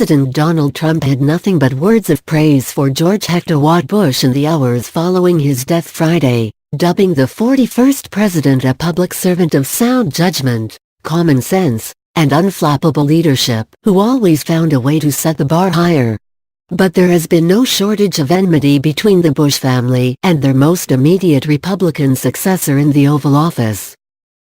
President Donald Trump had nothing but words of praise for George Hector Watt Bush in the hours following his death Friday, dubbing the 41st president a public servant of sound judgment, common sense, and unflappable leadership, who always found a way to set the bar higher. But there has been no shortage of enmity between the Bush family and their most immediate Republican successor in the Oval Office.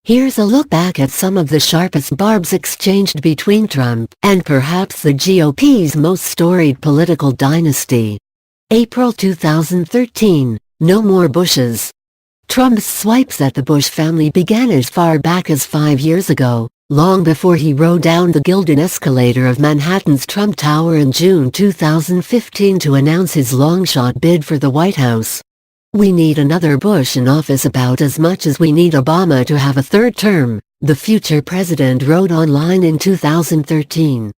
Here's a look back at some of the sharpest barbs exchanged between Trump and perhaps the GOP's most storied political dynasty. April 2013, no more Bushes. Trump's swipes at the Bush family began as far back as 5 years ago, long before he rode down the gilded escalator of Manhattan's Trump Tower in June 2015 to announce his long-shot bid for the White House. "We need another Bush in office about as much as we need Obama to have a third term," the future president wrote online in 2013.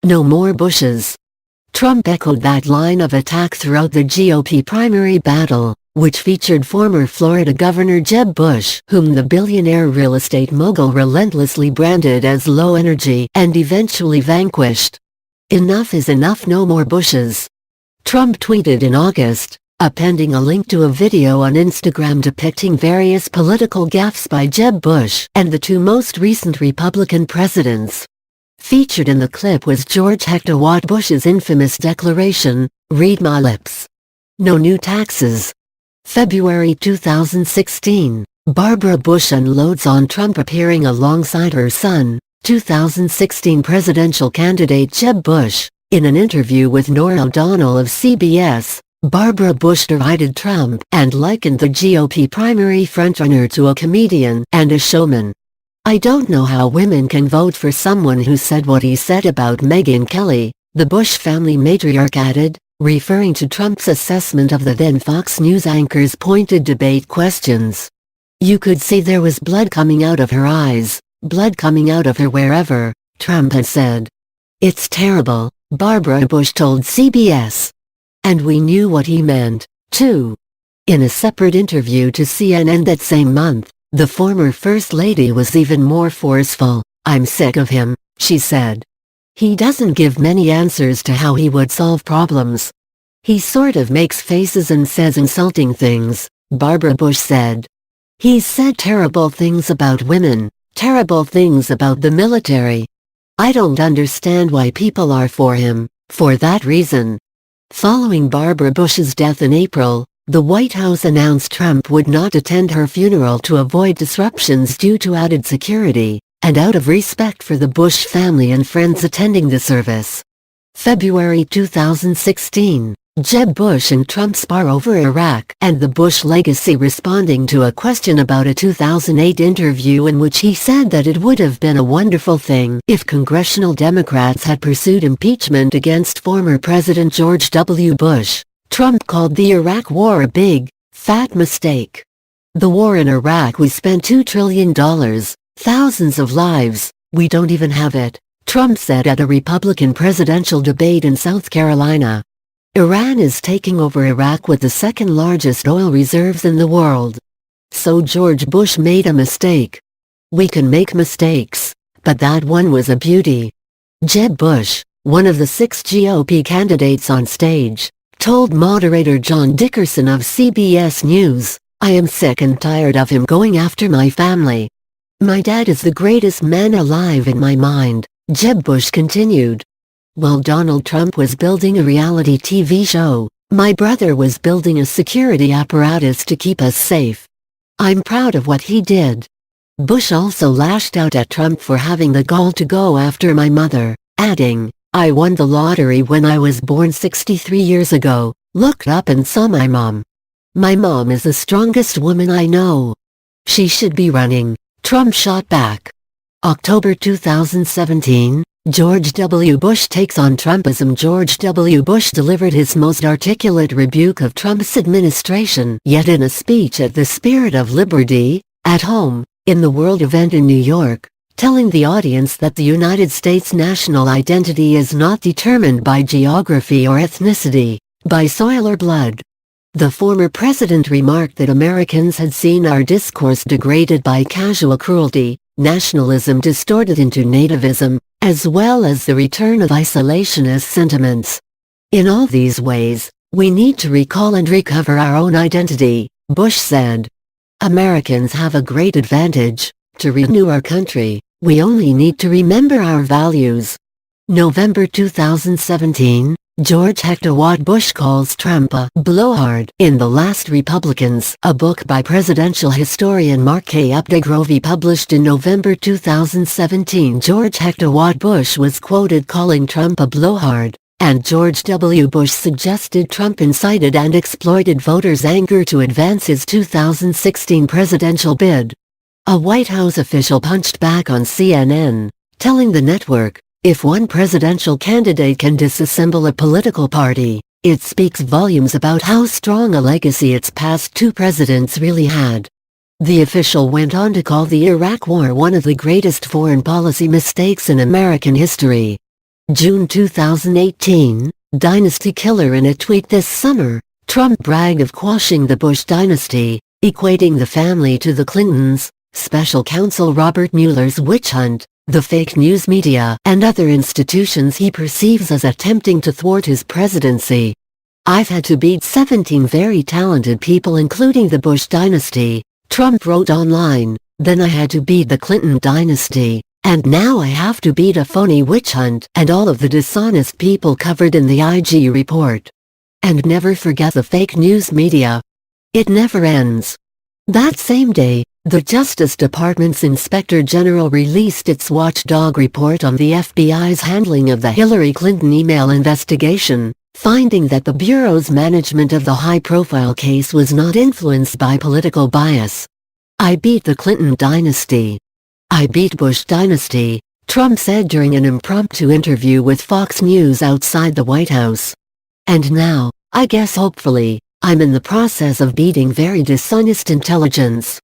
No more Bushes. Trump echoed that line of attack throughout the GOP primary battle, which featured former Florida Governor Jeb Bush, whom the billionaire real estate mogul relentlessly branded as low energy and eventually vanquished. "Enough is enough, no more Bushes," Trump tweeted in August, appending a link to a video on Instagram depicting various political gaffes by Jeb Bush and the two most recent Republican presidents. Featured in the clip was George Hector Watt Bush's infamous declaration, "Read my lips. No new taxes." February 2016, Barbara Bush unloads on Trump appearing alongside her son, 2016 presidential candidate Jeb Bush. In an interview with Norah O'Donnell of CBS, Barbara Bush derided Trump and likened the GOP primary frontrunner to a comedian and a showman. "I don't know how women can vote for someone who said what he said about Megyn Kelly," the Bush family matriarch added, referring to Trump's assessment of the then Fox News anchor's pointed debate questions. "You could see there was blood coming out of her eyes, blood coming out of her wherever," Trump had said. "It's terrible," Barbara Bush told CBS. And we knew what he meant, too. In a separate interview to CNN that same month, the former First Lady was even more forceful. "I'm sick of him," she said. "He doesn't give many answers to how he would solve problems. He sort of makes faces and says insulting things," Barbara Bush said. "He's said terrible things about women, terrible things about the military. I don't understand why people are for him, for that reason." Following Barbara Bush's death in April, the White House announced Trump would not attend her funeral to avoid disruptions due to added security, and out of respect for the Bush family and friends attending the service. February 2016, Jeb Bush and Trump spar over Iraq and the Bush legacy, responding to a question about a 2008 interview in which he said that it would have been a wonderful thing if congressional Democrats had pursued impeachment against former President George W. Bush. Trump called the Iraq War a big, fat mistake. "The war in Iraq, we spent $2 trillion, thousands of lives, we don't even have it," Trump said at a Republican presidential debate in South Carolina. Iran is taking over Iraq with the second largest oil reserves in the world. "So George Bush made a mistake. We can make mistakes, but that one was a beauty." Jeb Bush, one of the 6 GOP candidates on stage, told moderator John Dickerson of CBS News, "I am sick and tired of him going after my family. My dad is the greatest man alive in my mind," Jeb Bush continued. "While Donald Trump was building a reality TV show, my brother was building a security apparatus to keep us safe. I'm proud of what he did." Bush also lashed out at Trump for having the gall to go after my mother, adding, "I won the lottery when I was born 63 years ago, looked up and saw my mom. My mom is the strongest woman I know. She should be running," Trump shot back. October 2017, George W. Bush takes on Trumpism. George W. Bush delivered his most articulate rebuke of Trump's administration yet in a speech at the Spirit of Liberty, at home, in the World event in New York, telling the audience that the United States' national identity is not determined by geography or ethnicity, by soil or blood. The former president remarked that Americans had seen our discourse degraded by casual cruelty, nationalism distorted into nativism, as well as the return of isolationist sentiments. In all these ways, we need to recall and recover our own identity, Bush said. Americans have a great advantage. To renew our country, we only need to remember our values. November 2017, George Hector Watt Bush calls Trump a blowhard in The Last Republicans, a book by presidential historian Mark K. Updegrove published in November 2017. George Hector Watt Bush was quoted calling Trump a blowhard, and George W. Bush suggested Trump incited and exploited voters' anger to advance his 2016 presidential bid. A White House official punched back on CNN, telling the network, "If one presidential candidate can disassemble a political party, it speaks volumes about how strong a legacy its past two presidents really had." The official went on to call the Iraq War one of the greatest foreign policy mistakes in American history. June 2018, Dynasty Killer. In a tweet this summer, Trump bragged of quashing the Bush dynasty, equating the family to the Clintons, special counsel Robert Mueller's witch hunt, the fake news media, and other institutions he perceives as attempting to thwart his presidency. "I've had to beat 17 very talented people including the Bush dynasty," Trump wrote online. "Then I had to beat the Clinton dynasty, and now I have to beat a phony witch hunt and all of the dishonest people covered in the IG report. And never forget the fake news media. It never ends." That same day, the Justice Department's Inspector General released its watchdog report on the FBI's handling of the Hillary Clinton email investigation, finding that the Bureau's management of the high-profile case was not influenced by political bias. "I beat the Clinton dynasty. I beat Bush dynasty," Trump said during an impromptu interview with Fox News outside the White House. "And now, I guess hopefully, I'm in the process of beating very dishonest intelligence."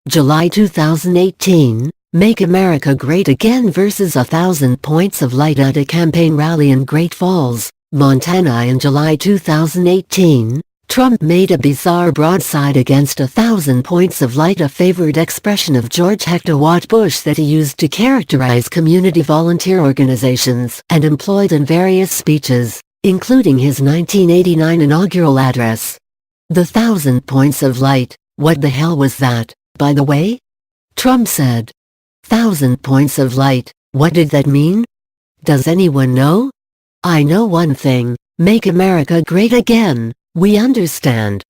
July 2018, Make America Great Again versus 1,000 Points of Light at a campaign rally in Great Falls, Montana. In July 2018, Trump made a bizarre broadside against 1,000 Points of Light, a favored expression of George Hector Watt Bush that he used to characterize community volunteer organizations and employed in various speeches, including his 1989 inaugural address. "The 1,000 Points of Light, what the hell was that, by the way?" Trump said. "1,000 points of light, what did that mean? Does anyone know? I know one thing, make America great again, we understand.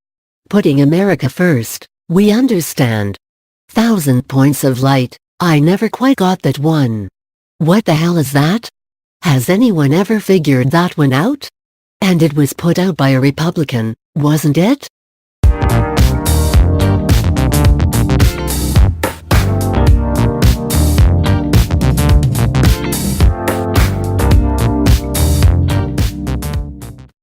Putting America first, we understand. 1,000 points of light, I never quite got that one. What the hell is that? Has anyone ever figured that one out? And it was put out by a Republican, wasn't it?"